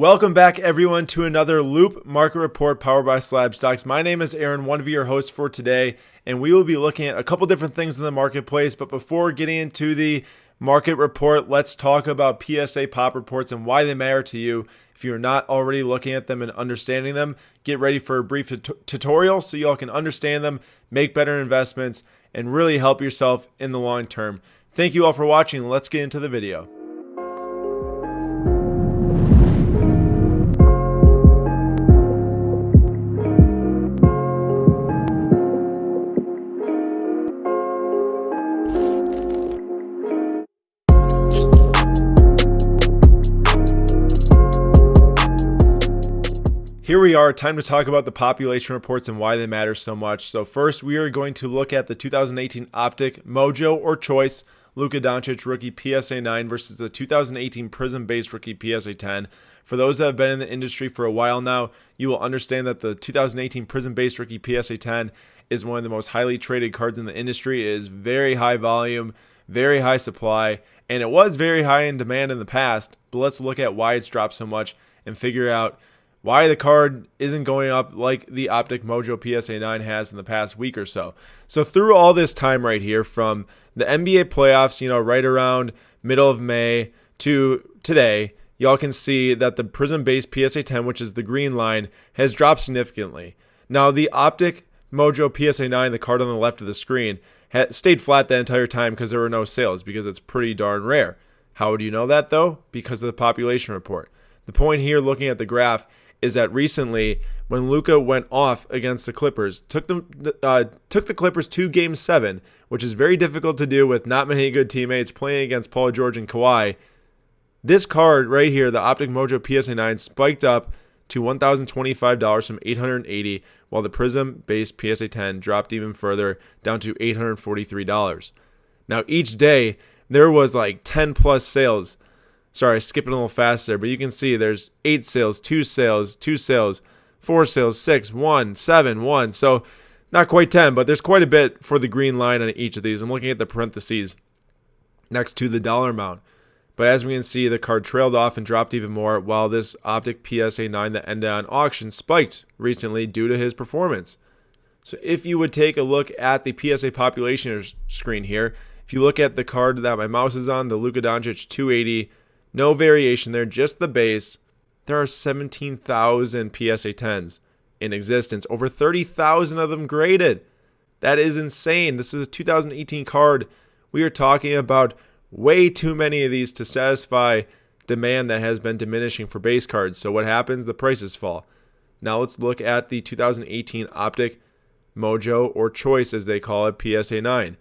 Welcome back, everyone, to another Loupe Market Report powered by SlabStox. My name is Aaron, one of your hosts for today, and we will be looking at a couple different things in the marketplace. But before getting into the market report, let's talk about PSA pop reports and why they matter to you. If you're not already looking at them and understanding them, get ready for a brief tutorial so y'all can understand them, make better investments, and really help yourself in the long term. Thank you all for watching. Let's get into the video. Here we are, time to talk about the population reports and why they matter so much. So first, we are going to look at the 2018 Optic Mojo or Choice Luka Doncic rookie PSA 9 versus the 2018 Prism Base rookie PSA 10. For those that have been in the industry for a while now, you will understand that the 2018 Prism Base rookie PSA 10 is one of the most highly traded cards in the industry. It is very high volume, very high supply, and it was very high in demand in the past. But let's look at why it's dropped so much and figure out why the card isn't going up like the Optic Mojo PSA 9 has in the past week or so. So through all this time right here, from the NBA playoffs, right around middle of May to today, y'all can see that the Prism Base PSA 10, which is the green line, has dropped significantly. Now the Optic Mojo PSA 9, the card on the left of the screen, stayed flat that entire time because there were no sales, because it's pretty darn rare. How do you know that though? Because of the population report. The point here, looking at the graph, is that recently, when Luka went off against the Clippers, took the Clippers to Game 7, which is very difficult to do with not many good teammates playing against Paul George and Kawhi. This card right here, the Optic Mojo PSA 9, spiked up to $1,025 from $880, while the Prism Base PSA 10 dropped even further, down to $843. Now, each day, there was like 10 plus sales. Sorry, skipping a little faster, but you can see there's 8 sales, 2 sales, 2 sales, 4 sales, 6, 1, 7, 1. So not quite 10, but there's quite a bit for the green line on each of these. I'm looking at the parentheses next to the dollar amount. But as we can see, the card trailed off and dropped even more, while this Optic PSA 9 that ended on auction spiked recently due to his performance. So if you would take a look at the PSA population screen here, if you look at the card that my mouse is on, the Luka Doncic 280, no variation there, just the base. There are 17,000 PSA 10s in existence, over 30,000 of them graded. That is insane. This is a 2018 card. We are talking about way too many of these to satisfy demand that has been diminishing for base cards. So what happens? The prices fall. Now let's look at the 2018 Optic Mojo, or Choice as they call it, PSA 9.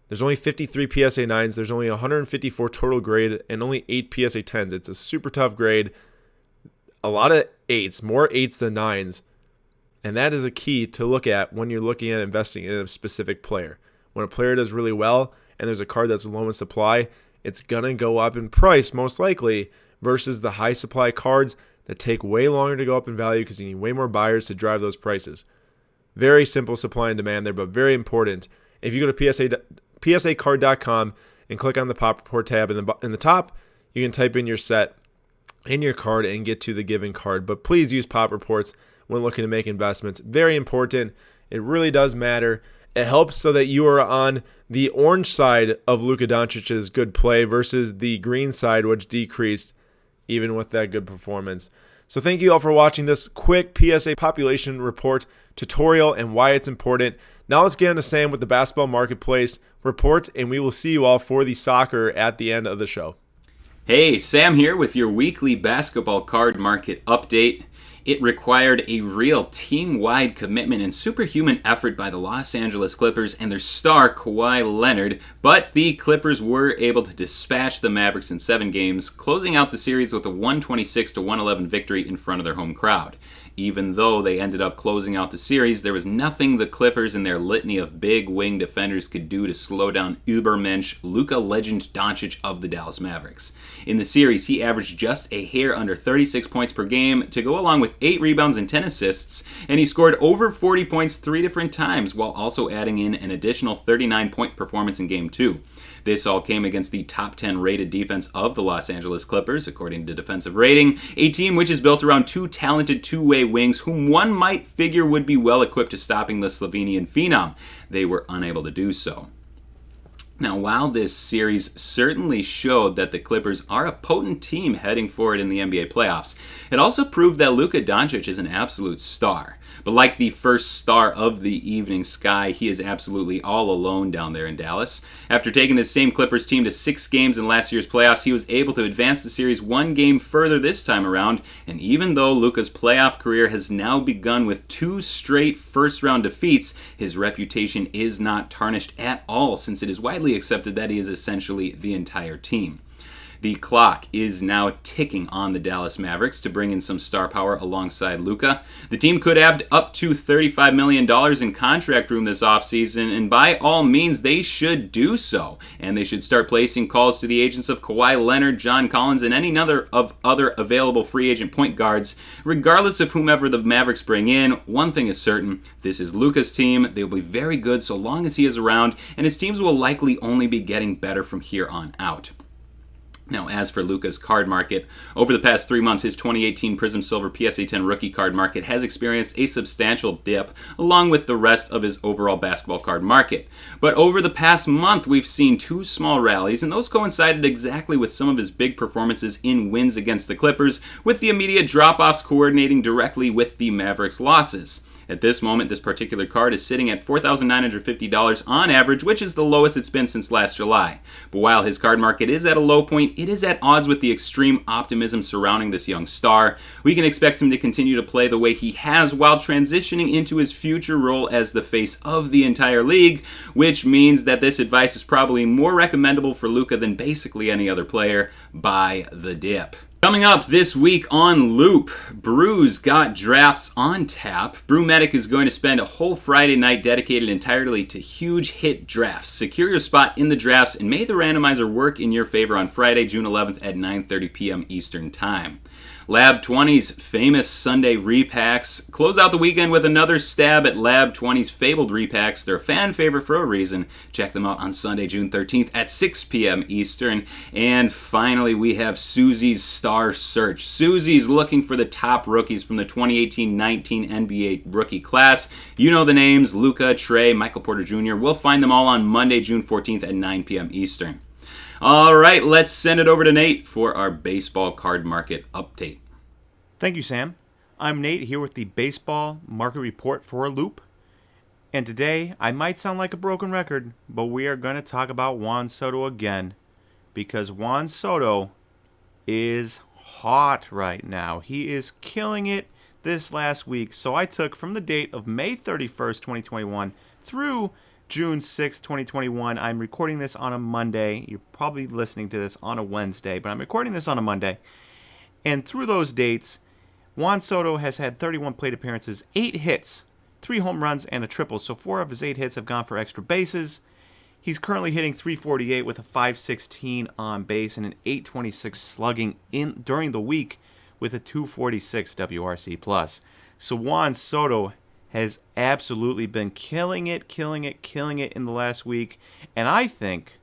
There's only 53 PSA 9s. There's only 154 total grade and only 8 PSA 10s. It's a super tough grade. A lot of 8s, more 8s than 9s. And that is a key to look at when you're looking at investing in a specific player. When a player does really well and there's a card that's low in supply, it's going to go up in price most likely, versus the high supply cards that take way longer to go up in value because you need way more buyers to drive those prices. Very simple supply and demand there, but very important. If you go to PSAcard.com and click on the Pop Report tab in the top, you can type in your set in your card and get to the given card. But please use Pop Reports when looking to make investments. Very important. It really does matter. It helps so that you are on the orange side of Luka Doncic's good play versus the green side, which decreased even with that good performance. So thank you all for watching this quick PSA population report tutorial and why it's important. Now let's get into Sam with the basketball marketplace report, and we will see you all for the soccer at the end of the show. Hey, Sam here with your weekly basketball card market update. It required a real team-wide commitment and superhuman effort by the Los Angeles Clippers and their star Kawhi Leonard, but the Clippers were able to dispatch the Mavericks in 7 games, closing out the series with a 126-111 victory in front of their home crowd. Even though they ended up closing out the series, there was nothing the Clippers and their litany of big wing defenders could do to slow down Ubermensch Luka Legend Doncic of the Dallas Mavericks. In the series, he averaged just a hair under 36 points per game to go along along with 8 rebounds and 10 assists, and he scored over 40 points 3 different times while also adding in an additional 39-point performance in Game 2. This all came against the top 10 rated defense of the Los Angeles Clippers, according to Defensive Rating, a team which is built around 2 talented two-way wings whom one might figure would be well equipped to stopping the Slovenian phenom. They were unable to do so. Now, while this series certainly showed that the Clippers are a potent team heading forward in the NBA playoffs, it also proved that Luka Doncic is an absolute star. But like the first star of the evening sky, he is absolutely all alone down there in Dallas. After taking this same Clippers team to 6 games in last year's playoffs, he was able to advance the series 1 game further this time around, and even though Luka's playoff career has now begun with 2 straight first-round defeats, his reputation is not tarnished at all, since it is widely accepted that he is essentially the entire team. The clock is now ticking on the Dallas Mavericks to bring in some star power alongside Luka. The team could add up to $35 million in contract room this offseason, and by all means, they should do so. And they should start placing calls to the agents of Kawhi Leonard, John Collins, and any other available free agent point guards. Regardless of whomever the Mavericks bring in, one thing is certain, this is Luka's team. They will be very good so long as he is around, and his teams will likely only be getting better from here on out. Now, as for Luka's card market, over the past 3 months, his 2018 Prism Silver PSA 10 rookie card market has experienced a substantial dip, along with the rest of his overall basketball card market. But over the past month, we've seen 2 small rallies, and those coincided exactly with some of his big performances in wins against the Clippers, with the immediate drop-offs coordinating directly with the Mavericks' losses. At this moment, this particular card is sitting at $4,950 on average, which is the lowest it's been since last July. But while his card market is at a low point, it is at odds with the extreme optimism surrounding this young star. We can expect him to continue to play the way he has while transitioning into his future role as the face of the entire league, which means that this advice is probably more recommendable for Luka than basically any other player. Buy the dip. Coming up this week on Loupe, Brew's got drafts on tap. BrewMedic is going to spend a whole Friday night dedicated entirely to huge hit drafts. Secure your spot in the drafts and may the randomizer work in your favor on Friday, June 11th at 9:30 p.m. Eastern Time. Lab 20's famous Sunday repacks close out the weekend with another stab at Lab 20's fabled repacks. They're a fan favorite for a reason. Check them out on Sunday, June 13th at 6 p.m. Eastern. And finally, we have Susie's Star Search. Susie's looking for the top rookies from the 2018-19 NBA rookie class. You know the names, Luka, Trey, Michael Porter Jr. We'll find them all on Monday, June 14th at 9 p.m. Eastern. All right, let's send it over to Nate for our baseball card market update. Thank you, Sam. I'm Nate here with the Baseball Market Report for Loupe. And today, I might sound like a broken record, but we are going to talk about Juan Soto again. Because Juan Soto is hot right now. He is killing it this last week. So I took from the date of May 31st, 2021 through June 6th, 2021. I'm recording this on a Monday. You're probably listening to this on a Wednesday, but I'm recording this on a Monday. And through those dates, Juan Soto has had 31 plate appearances, 8 hits, 3 home runs, and a triple. So 4 of his 8 hits have gone for extra bases. He's currently hitting .348 with a .516 on base and an .826 slugging in during the week with a .246 WRC+. So Juan Soto has absolutely been killing it in the last week. And I think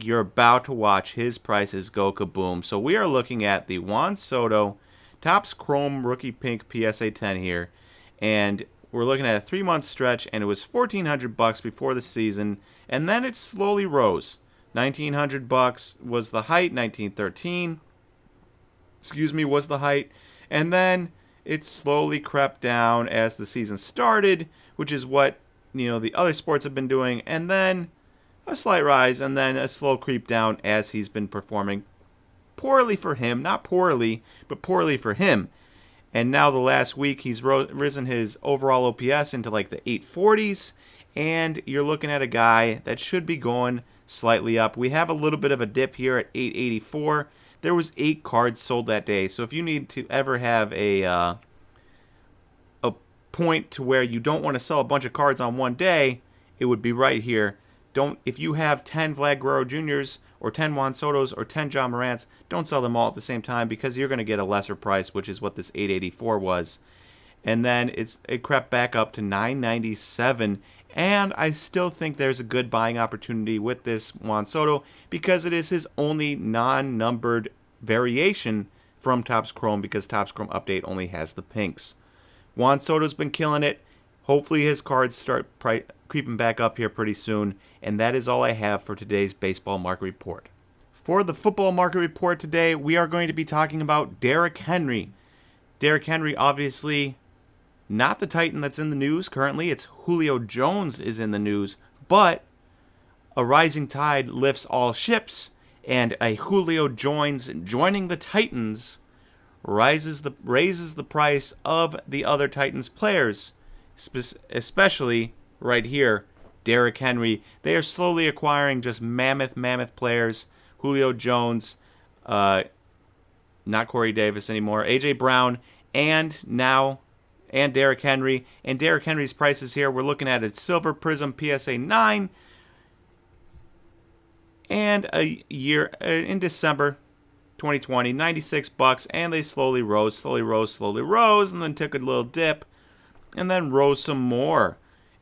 you're about to watch his prices go kaboom. So we are looking at the Juan Soto Topps Chrome Rookie Pink PSA 10 here. And we're looking at a 3-month stretch, and it was $1,400 before the season. And then it slowly rose. $1,900 was the height, $1,913 was the height. And then it slowly crept down as the season started, which is what, the other sports have been doing. And then a slight rise, and then a slow creep down as he's been performing poorly for him. Not poorly, but poorly for him. And now the last week, he's risen his overall OPS into like the 840s. And you're looking at a guy that should be going slightly up. We have a little bit of a dip here at 884. There was 8 cards sold that day. So if you need to ever have a point to where you don't want to sell a bunch of cards on one day, it would be right here. If you have 10 Vlad Guerrero Jr.'s or 10 Juan Sotos or 10 John Morants, don't sell them all at the same time because you're going to get a lesser price, which is what this 884 was. And then it crept back up to 997, and I still think there's a good buying opportunity with this Juan Soto because it is his only non-numbered variation from Topps Chrome, because Topps Chrome Update only has the pinks. Juan Soto's been killing it. Hopefully his cards start creeping back up here pretty soon. And that is all I have for today's baseball market report. For the football market report today, we are going to be talking about Derrick Henry. Derrick Henry, obviously not the Titan that's in the news currently. It's Julio Jones is in the news. But a rising tide lifts all ships. And a Julio Jones joining the Titans raises the price of the other Titans players, especially right here, Derrick Henry. They are slowly acquiring just mammoth players. Julio Jones, not Corey Davis anymore, A.J. Brown, and Derrick Henry. And Derrick Henry's prices here, we're looking at a Silver Prism PSA 9, and a year in December 2020, $96, and they slowly rose, and then took a little dip, and then rose some more,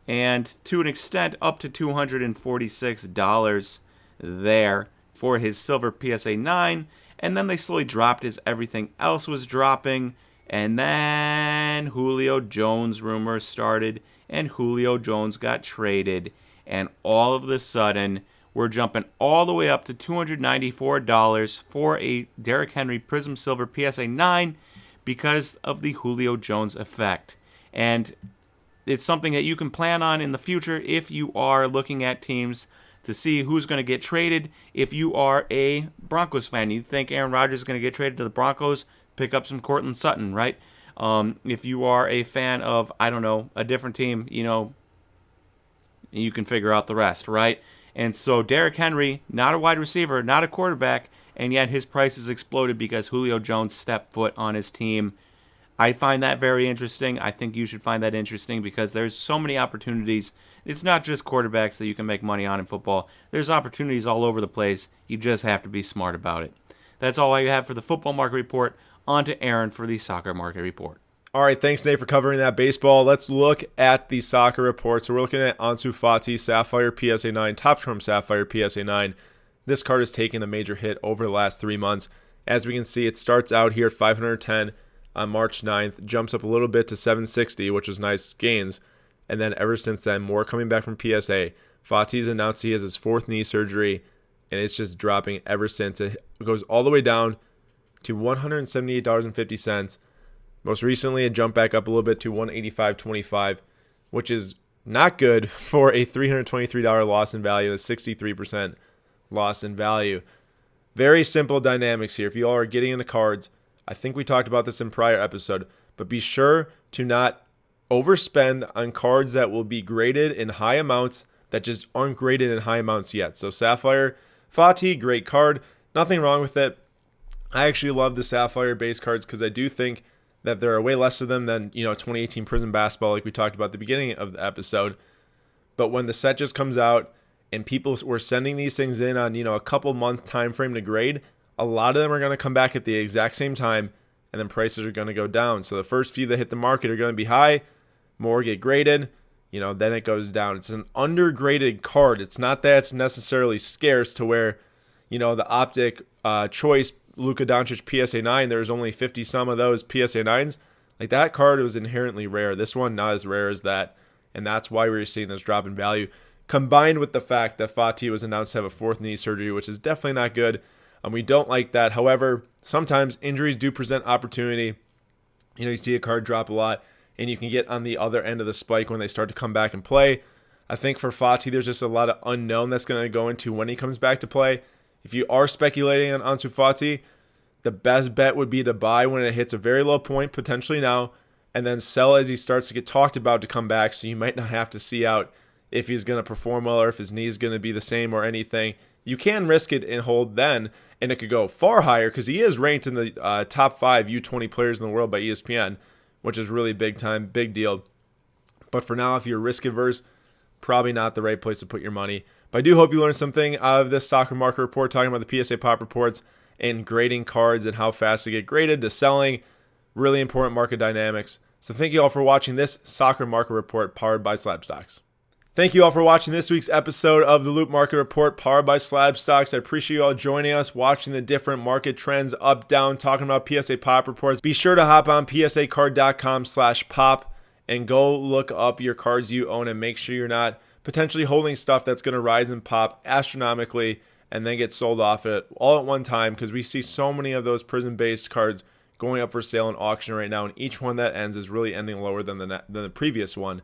and to an extent up to $246 there for his Silver PSA 9, and then they slowly dropped as everything else was dropping, and then Julio Jones rumors started, and Julio Jones got traded, and all of a sudden, we're jumping all the way up to $294 for a Derrick Henry Prism Silver PSA 9 because of the Julio Jones effect. And it's something that you can plan on in the future if you are looking at teams to see who's going to get traded. If you are a Broncos fan, you think Aaron Rodgers is going to get traded to the Broncos, pick up some Courtland Sutton, right? If you are a fan of, I don't know, a different team, you can figure out the rest, right? And so Derrick Henry, not a wide receiver, not a quarterback, and yet his price has exploded because Julio Jones stepped foot on his team. I find that very interesting. I think you should find that interesting because there's so many opportunities. It's not just quarterbacks that you can make money on in football. There's opportunities all over the place. You just have to be smart about it. That's all I have for the football market report. On to Aaron for the soccer market report. All right, thanks, Nate, for covering that baseball. Let's look at the soccer report. So we're looking at Ansu Fati, Sapphire PSA 9, Topps Chrome Sapphire PSA 9. This card has taken a major hit over the last 3 months. As we can see, it starts out here at 510 on March 9th, jumps up a little bit to 760, which was nice gains. And then ever since then, more coming back from PSA. Fati's announced he has his 4th knee surgery, and it's just dropping ever since. It goes all the way down to $178.50. Most recently, it jumped back up a little bit to $185.25, which is not good for a $323 loss in value, a 63% loss in value. Very simple dynamics here. If you all are getting into cards, I think we talked about this in prior episode, but be sure to not overspend on cards that will be graded in high amounts that just aren't graded in high amounts yet. So Sapphire Fati, great card. Nothing wrong with it. I actually love the Sapphire base cards because I do think that there are way less of them than 2018 Prism Basketball, like we talked about at the beginning of the episode. But when the set just comes out and people were sending these things in on a couple month time frame to grade, a lot of them are going to come back at the exact same time, and then prices are going to go down. So the first few that hit the market are going to be high, more get graded, then it goes down. It's an undergraded card. It's not that it's necessarily scarce to where the Optic Choice Luka Doncic PSA 9, there's only 50 some of those PSA 9s. Like, that card was inherently rare. This one not as rare as that, and that's why we're seeing this drop in value, combined with the fact that Fati was announced to have a 4th knee surgery, which is definitely not good, and we don't like that. However, sometimes injuries do present opportunity. You see a card drop a lot, and you can get on the other end of the spike when they start to come back and play. I think for Fati, there's just a lot of unknown that's going to go into when he comes back to play. If you are speculating on Ansu Fati, the best bet would be to buy when it hits a very low point, potentially now, and then sell as he starts to get talked about to come back, so you might not have to see out if he's going to perform well or if his knee is going to be the same or anything. You can risk it and hold then, and it could go far higher because he is ranked in the top 5 U20 players in the world by ESPN, which is really big time, big deal. But for now, if you're risk averse, probably not the right place to put your money. But I do hope you learned something out of this soccer market report, talking about the PSA pop reports and grading cards and how fast they get graded to selling. Really important market dynamics. So thank you all for watching this soccer market report powered by SlabStox. Thank you all for watching this week's episode of the Loupe Market Report powered by SlabStox. I appreciate you all joining us, watching the different market trends up, down, talking about PSA pop reports. Be sure to hop on psacard.com/pop and go look up your cards you own and make sure you're not potentially holding stuff that's going to rise and pop astronomically and then get sold off at all at one time, because we see so many of those prism-based cards going up for sale in auction right now, and each one that ends is really ending lower than the previous one.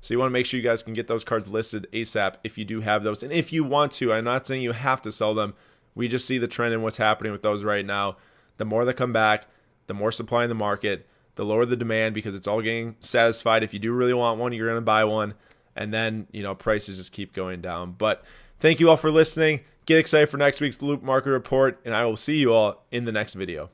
So you want to make sure you guys can get those cards listed ASAP if you do have those. And if you want to, I'm not saying you have to sell them. We just see the trend in what's happening with those right now. The more that come back, the more supply in the market, the lower the demand, because it's all getting satisfied. If you do really want one, you're going to buy one. And then, prices just keep going down. But thank you all for listening. Get excited for next week's Loupe Market Report, and I will see you all in the next video.